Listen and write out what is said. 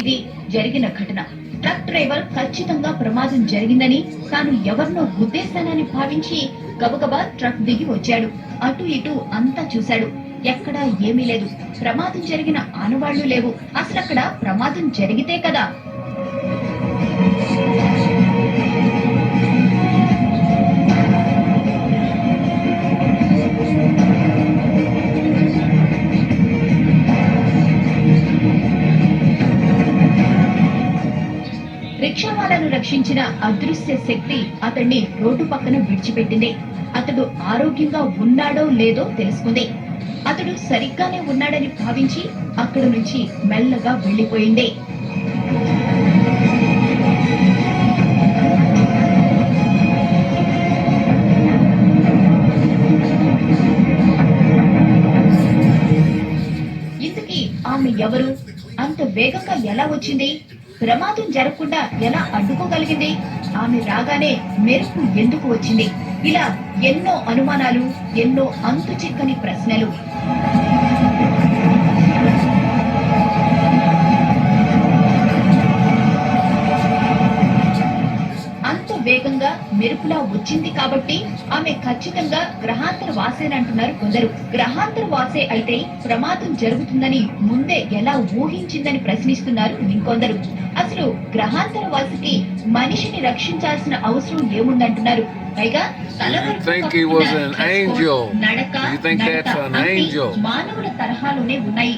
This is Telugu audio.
ఇది జరిగిన ఘటన. ట్రక్ డ్రైవర్ ఖచ్చితంగా ప్రమాదం జరిగిందని, తాను ఎవరినో గుద్దేశానని భావించి గబగబా ట్రక్ దిగి వచ్చాడు. అటు ఇటు అంతా చూశాడు. ఎక్కడా ఏమీ లేదు. ప్రమాదం జరిగిన ఆనవాళ్లు లేవు. అసలక్కడ ప్రమాదం జరిగితే కదా. రిక్షావాలను రక్షించిన అదృశ్య శక్తి అతన్ని రోడ్డు పక్కన విడిచిపెట్టింది. అతడు ఆరోగ్యంగా ఉన్నాడో లేదో తెలుసుకుంది. అతడు సరిగ్గానే ఉన్నాడని భావించి అక్కడి నుంచి మెల్లగా వెళ్లిపోయింది. ఇంతకీ ఆమె ఎవరు? అంత వేగంగా ఎలా వచ్చింది? ప్రమాదం జరగకుండా ఎలా అడ్డుకోగలిగింది? ఆమె రాగానే మెరుపు ఎందుకు వచ్చింది? ఇలా ఎన్నో అనుమానాలు, ఎన్నో అంతు చిక్కని ప్రశ్నలు. అంత వేగంగా మెరుపులా వచ్చింది కాబట్టి ఆమె ఖచ్చితంగా గ్రహాంతర వాసేనంటున్నారు కొందరు. గ్రహాంతర వాసే అయితే ప్రమాదం జరుగుతుందని ముందే ఎలా ఊహించిందని ప్రశ్నిస్తున్నారు ఇంకొందరు. అసలు గ్రహాంతర వాసికి మనిషిని రక్షించాల్సిన అవసరం ఏముందంటున్నారు. పైగా నడక మానవుల తరహాలోనే ఉన్నాయి.